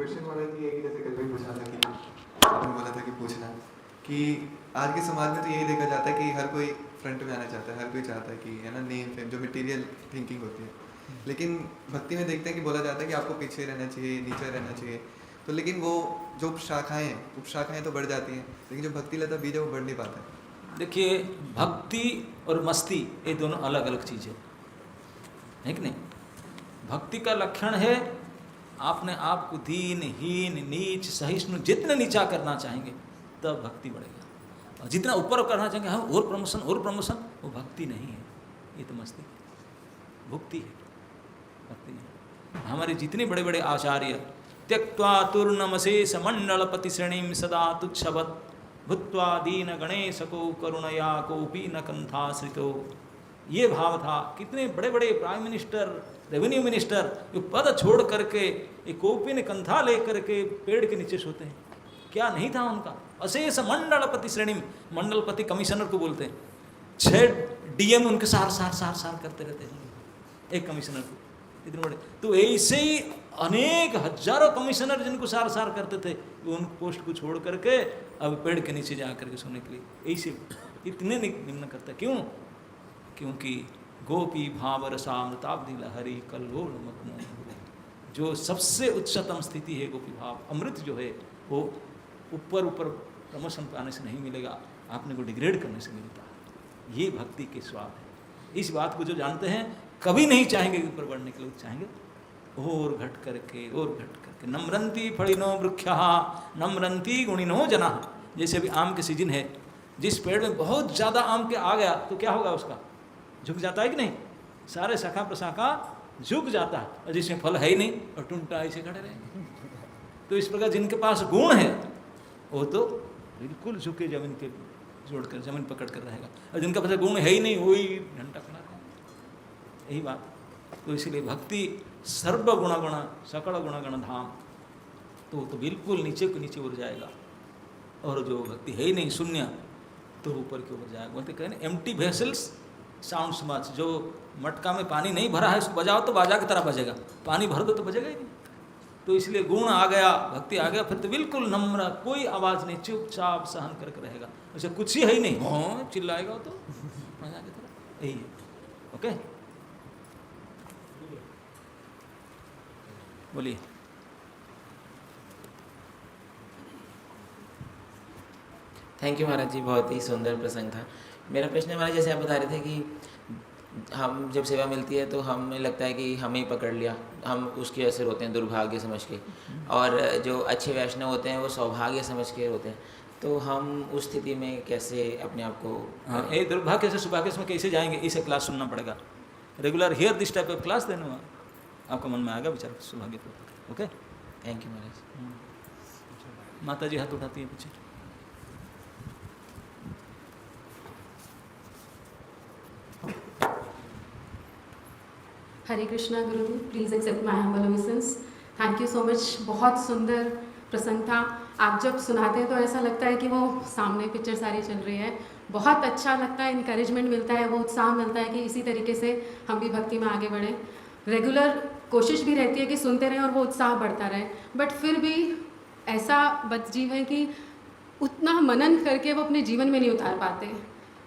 Question वाला कि ये जैसे कल भी पूछा था कि आपने बोला था कि पूछना कि आज के समाज में तो यही देखा जाता है कि हर कोई फ्रंट में आना चाहता है, हर कोई चाहता है कि है ना नेम फेम, जो मटेरियल थिंकिंग होती है। लेकिन भक्ति में देखते हैं कि बोला जाता है कि आपको पीछे रहना चाहिए, नीचे रहना चाहिए। तो लेकिन वो जो उपशाखाएं तो बढ़ जाती हैं, लेकिन जो भक्ति लता बीज है वो बढ़ नहीं पाता है। देखिए, भक्ति और मस्ती ये दोनों अलग अलग चीज़ है कि नहीं? भक्ति का लक्षण है आपने आपको दीन, हीन, नीच, सहिष्णु जितने नीचा करना चाहेंगे तब भक्ति बढ़ेगा, और जितना ऊपर करना चाहेंगे हाँ और प्रमोशन, वो भक्ति नहीं है, ये तो मस्ती भक्ति है, भक्ति नहीं। हमारे जितने बड़े बड़े आचार्य त्यक्त्वा तूर्णमशेष मंडलपति श्रेणीम सदा तुच्छवत् भूत्वा दीन गणेश को करुणया कोपी न कंथाश्रितो, ये भाव था। कितने बड़े बड़े प्राइम मिनिस्टर, रेवेन्यू मिनिस्टर जो पद छोड़ करके एक कोपी ने कंथा ले करके पेड़ के नीचे सोते हैं, क्या नहीं था उनका? अशेष मंडलपति श्रेणी, मंडलपति कमिश्नर को बोलते हैं, 6 डीएम उनके सार करते रहते हैं एक कमिश्नर को, इतने बड़े। तो ऐसे ही अनेक हजारों कमिश्नर जिनको सार करते थे, उन पोस्ट को छोड़ करके अब पेड़ के नीचे जा करके सोने के लिए ऐसे इतने निम्न करता। क्यों? क्योंकि गोपी भाव रसामृताब्धि लहरी कल्लोल मग्न, जो सबसे उच्चतम स्थिति है गोपी भाव, अमृत जो है वो ऊपर प्रमोशन पाने से नहीं मिलेगा, आपने को डिग्रेड करने से मिलता है। ये भक्ति के स्वाद है। इस बात को जो जानते हैं कभी नहीं चाहेंगे कि ऊपर बढ़ने के लिए, चाहेंगे और घट करके नम्रंती फलिनो वृक्षा नम्रंती गुणिनो जना। जैसे अभी आम के सीजन है, जिस पेड़ में बहुत ज़्यादा आम के आ गया तो क्या होगा, उसका झुक जाता है कि नहीं? सारे शाखा प्रशाखा झुक जाता है, और जिसमें फल है ही नहीं और टूंटा ऐसे खड़े रहेंगे। तो इस प्रकार जिनके पास गुण है वो तो बिल्कुल झुके जमीन के जोड़कर जमीन पकड़ कर रहेगा, और जिनका पास गुण है ही नहीं वही घंटा खड़ा रहेगा। यही बात। तो इसलिए भक्ति सर्व गुण सकल गुण धाम, तो बिल्कुल नीचे को नीचे उड़ जाएगा, और जो भक्ति है ही नहीं शून्य तो ऊपर की ओर जाएगा। बोलते कहें एम्प्टी वेसल्स साउंड्स मच, जो मटका में पानी नहीं भरा है उसको बजाओ तो बाजा की तरह बजेगा, पानी भर दो तो बजेगा ही नहीं। तो इसलिए गुण आ गया, भक्ति आ गया, फिर तो बिल्कुल नम्र, कोई आवाज़ नहीं, चुपचाप सहन करके रहेगा, वैसे कुछ ही है ही नहीं, हाँ चिल्लाएगा तो बाजा की तरह। यही है। ओके, बोलिए। थैंक यू महाराज जी, बहुत ही सुंदर प्रसंग था। मेरा प्रश्न महाराज, जैसे आप बता रहे थे कि हम जब सेवा मिलती है तो हमें लगता है कि हमें ही पकड़ लिया, हम उसके असर होते हैं दुर्भाग्य समझ के, और जो अच्छे वैष्णव होते हैं वो सौभाग्य समझ के होते हैं। तो हम उस स्थिति में कैसे अपने आप को, हाँ, ये दुर्भाग्य से सौभाग्य में कैसे जाएंगे? इसे क्लास सुनना पड़ेगा, regular hear this type of class, देना आपका मन में आएगा विचार सौभाग्य को। Okay, thank you Maharaj. माता जी हाथ उठाती है पीछे। Hare Krishna guruji, please accept my humble obeisance. Thank you so much, बहुत सुंदर प्रसंग था। आप जब सुनाते हैं तो ऐसा लगता है कि वो सामने पिक्चर सारी चल रही है, बहुत अच्छा लगता है, इनकरेजमेंट मिलता है, वो उत्साह मिलता है कि इसी तरीके से हम भी भक्ति में आगे बढ़ें। रेगुलर कोशिश भी रहती है कि सुनते रहें और वो उत्साह बढ़ता रहे, बट फिर भी ऐसा बदजीव है कि उतना मनन करके वो अपने जीवन में नहीं उतार पाते।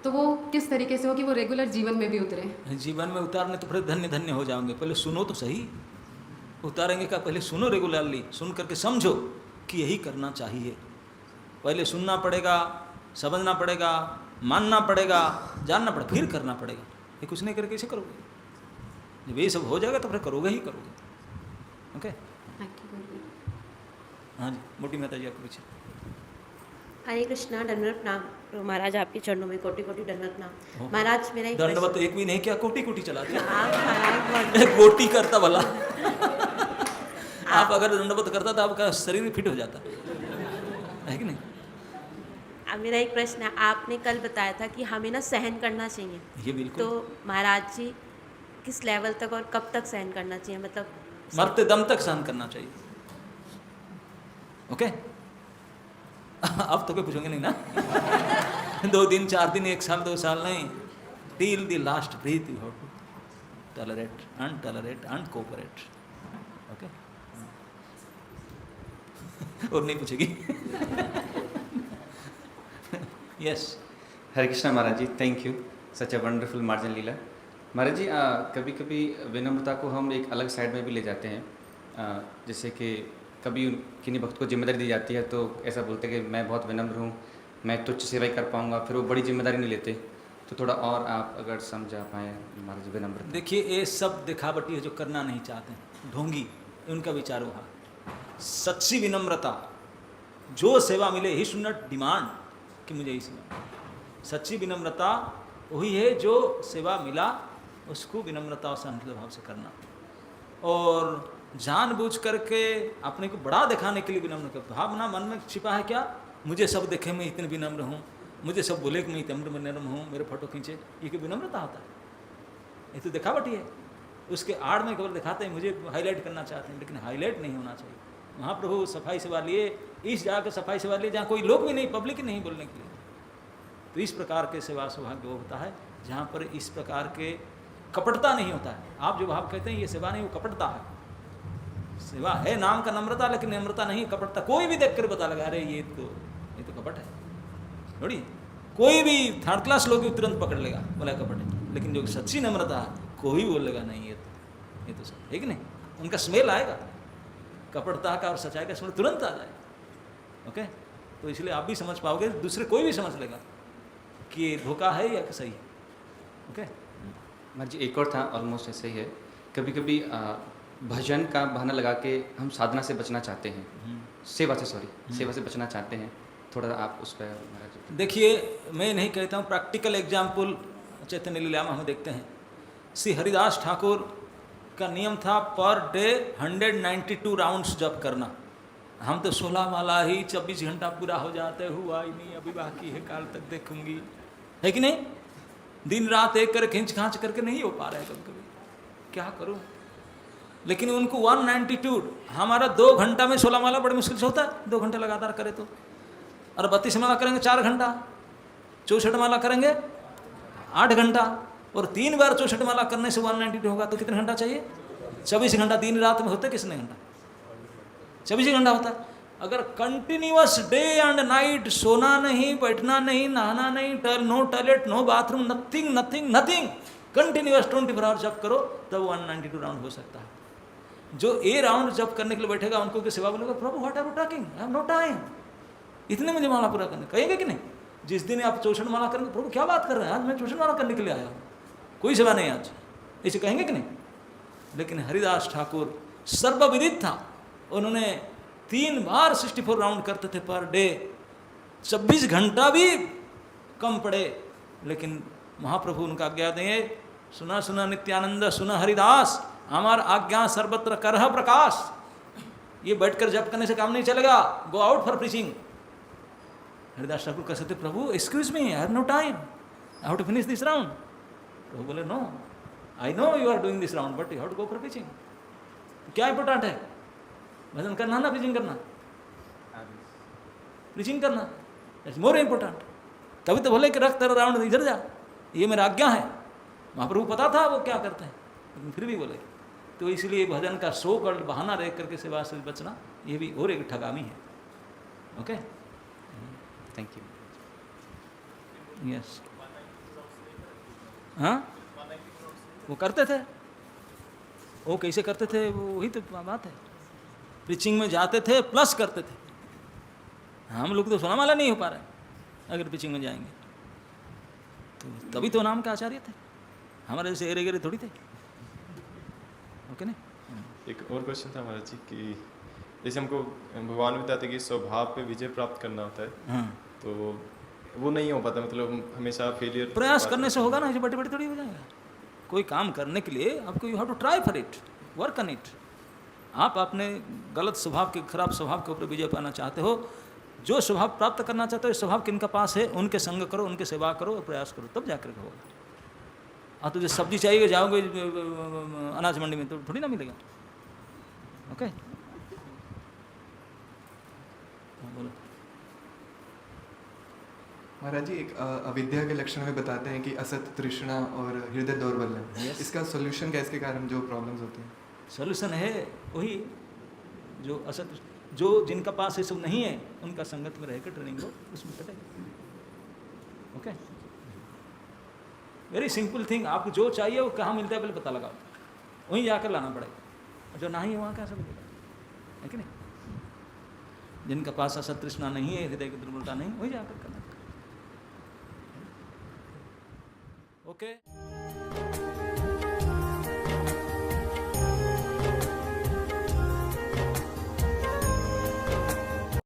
तो वो किस तरीके से हो कि वो रेगुलर जीवन में भी उतरे? जीवन में उतारने तो फिर धन्य धन्य हो जाओगे। पहले सुनो तो सही, उतारेंगे क्या? पहले सुनो, रेगुलरली सुन करके समझो कि यही करना चाहिए। पहले सुनना पड़ेगा, समझना पड़ेगा, मानना पड़ेगा, जानना पड़ेगा, फिर करना पड़ेगा। ये कुछ नहीं करके कैसे करोगे? जब ये सब हो जाएगा तो फिर करोगे ही करोगे। ओके, हाँ जी, मोटी माता जी आपके पीछे। हरे कृष्णा, दंडवत प्रणाम महाराज, आपके चरणों में कोटि कोटि दंडवत प्रणाम महाराज। मेरा एक दंडवत एक भी नहीं किया, कोटि कोटि चला दिया। आप कोटि करता भला आप अगर दंडवत करता तो आपका शरीर फिट हो जाता है कि नहीं? अब मेरा एक प्रश्न है, आपने कल बताया था कि हमें ना सहन करना चाहिए, ये बिल्कुल। तो महाराज जी किस लेवल तक और कब तक सहन करना चाहिए? मतलब मरते दम तक सहन करना चाहिए। ओके, अब तो कोई पूछोगे नहीं ना 2 दिन 4 दिन 1 साल 2 साल नहीं, till the last breath you have to tolerate and cooperate. Okay, और नहीं पूछेगी। Yes. Hare Krishna Maharaj ji, thank you, such a wonderful मार्जन लीला। महाराज जी, कभी कभी विनम्रता को हम एक अलग साइड में भी ले जाते हैं। जैसे कि कभी किन्हीं भक्त को जिम्मेदारी दी जाती है तो ऐसा बोलते हैं कि मैं बहुत विनम्र हूँ, मैं तुच्छ सेवा ही कर पाऊँगा, फिर वो बड़ी जिम्मेदारी नहीं लेते। तो थोड़ा और आप अगर समझा पाएँ महाराज विनम्रता। देखिए, ये सब दिखावटी है जो करना नहीं चाहते, ढोंगी, उनका विचार हुआ। सच्ची विनम्रता, जो सेवा मिले ही शुड नॉट डिमांड कि मुझे ही सेवा। सच्ची विनम्रता वही है जो सेवा मिला उसको विनम्रता और सहनशील भाव से करना, और जानबूझ करके अपने को बड़ा दिखाने के लिए विनम्र कर। भावना मन में छिपा है क्या, मुझे सब देखे मैं इतने विनम्र हूँ, मुझे सब बोले कि मैं इतने विनम्र हूँ, मेरे फोटो खींचे, ये कोई विनम्रता होता है? ये तो दिखावटी है। उसके आड़ में केवल दिखाते हैं, मुझे हाईलाइट करना चाहते हैं, लेकिन हाईलाइट नहीं होना चाहिए। महाप्रभु सफाई सेवा लिए, इस जगह के सफाई सेवा लिए जहाँ कोई लोग भी नहीं, पब्लिक ही नहीं बोलने के लिए। तो इस प्रकार के सेवा सौभाग्य वो होता है जहाँ पर इस प्रकार के कपटता नहीं होता है। आप जो भाव कहते हैं ये सेवा नहीं, वो कपटता है। सेवा है नाम का नम्रता, लेकिन नम्रता नहीं, कपटता। कोई भी देख कर पता लगा, अरे ये तो कपट है। थोड़ी कोई भी थर्ड क्लास लोग भी तुरंत पकड़ लेगा, बोला कपट है। लेकिन जो सच्ची नम्रता है, कोई बोलेगा नहीं ये तो सब है कि नहीं, उनका स्मेल आएगा, कपटता का और सच्चाई का स्मेल तुरंत आ जाएगा। ओके, तो इसलिए आप भी समझ पाओगे, दूसरे कोई भी समझ लेगा कि ये धोखा है या सही है। ओके महाराज जी, एक और था, ऑलमोस्ट ऐसे ही है। कभी कभी भजन का बहाना लगा के हम साधना से बचना चाहते हैं, सेवा से बचना चाहते हैं। थोड़ा आप उस पर महाराज। देखिए, मैं नहीं कहता हूँ, प्रैक्टिकल एग्जाम्पल चैतन्य लीला में हम देखते हैं। श्री हरिदास ठाकुर का नियम था पर डे 192 राउंड्स जप करना। हम तो 16 माला ही 24 घंटा पूरा हो जाते, हुआ ही नहीं, अभी बाकी है, काल तक देखूंगी, है कि नहीं। दिन रात एक कर खींच खांच करके नहीं हो पा रहा है, कभी कभी क्या करूं। लेकिन उनको 192, हमारा 2 घंटा में 16 माला बड़े मुश्किल से होता है, 2 घंटे लगातार करे तो। और 32 माला करेंगे 4 घंटा, 64 माला करेंगे 8 घंटा, और 3 बार 64 माला करने से 192 होगा तो कितने घंटा चाहिए? 24 घंटा। दिन रात में होते कितने घंटा? 24 घंटा होता है। अगर कंटिन्यूअस डे एंड नाइट, सोना नहीं, बैठना नहीं, नहाना नहीं, no toilet, no bathroom, nothing nothing nothing, continuous 24 hour जब करो तब 192 राउंड हो सकता है। जो ए राउंड जब करने के लिए बैठेगा उनको की सेवा बोलेगा, प्रभु what are you talking, I have no time, इतने मुझे माला पूरा करने, कहेंगे कि नहीं? जिस दिन आप 64 माला करेंगे, प्रभु क्या बात कर रहे हैं, आज मैं 64 माला करने के लिए आया हूँ, कोई सेवा नहीं आज, ऐसे कहेंगे कि नहीं? लेकिन हरिदास ठाकुर सर्वविदित था, उन्होंने 3 बार 64 राउंड करते थे पर डे, 24 घंटा भी कम पड़े। लेकिन महाप्रभु उनका आज्ञा दें, सुना सुना नित्यानंद, सुना हरिदास, हमार आज्ञा सर्वत्र करह प्रकाश। ये बैठकर जप करने से काम नहीं चलेगा, go out for preaching. Haridas Thakur कह सकते, प्रभु excuse me, I have no time, I have to finish this round. प्रभु बोले, no, I know you are doing this round but you have to go for preaching. क्या important है, भजन करना ना प्रीचिंग करना? प्रीचिंग करना इट्स मोर इम्पोर्टेंट। तभी तो बोले कि रख तेरा राउंड इधर जा, ये मेरा आज्ञा है। महाप्रभु पता था वो क्या करते हैं, लेकिन फिर भी बोले। तो इसलिए भजन का सो कल्ड बहाना रह करके सेवा से बचना, ये भी और एक ठगामी है। Okay, thank you. यस, हाँ, वो करते थे, वो कैसे करते थे, वही तो बात है। प्रीचिंग में जाते थे प्लस करते थे। हम लोग तो सोना माला नहीं हो पा रहे, अगर प्रीचिंग में जाएंगे तो तभी तो नाम के आचार्य थे, हमारे जैसे एरे गेरे थोड़ी थे। ओके नहीं? एक और क्वेश्चन था महाराज जी कि जैसे हमको भगवान बताते कि स्वभाव पे विजय प्राप्त करना होता है, हाँ, तो वो नहीं हो पाता, मतलब हमेशा फेलियर। प्रयास करने से होगा ना, ऐसे बड़े बड़े थोड़ी हो जाएगा। कोई काम करने के लिए आपको you have to try for it, work on it. आप अपने गलत स्वभाव के, खराब स्वभाव के ऊपर विजय पाना चाहते हो, जो स्वभाव प्राप्त करना चाहते हो, स्वभाव किनका पास है, उनके संग करो, उनके सेवा करो और प्रयास करो, तब जाकर के होगा। हाँ, तुझे सब्जी चाहिए, जाओगे अनाज मंडी में तो थोड़ी ना मिलेगा। ओके, बोलो महाराज जी। एक अविद्या के लक्षण में बताते हैं कि असत, तृष्णा और हृदय दौर्बल्य। Yes. इसका सॉल्यूशन क्या है, इसके कारण जो प्रॉब्लम्स होती हैं? सोल्यूशन है वही जो असत। जो जिनका पास ये सब नहीं है उनका संगत में रहकर ट्रेनिंग लो, उसमें कटेगा। Okay, very simple thing. आपको जो चाहिए वो कहाँ मिलता है पहले पता लगाओ, वहीं जाकर लाना पड़ेगा। जो नहीं है वहाँ कैसे मिलेगा, है कि नहीं? जिनका पास असत तृष्णा नहीं है, हृदय की दुर्बलता नहीं, वहीं जाकर करना। ओके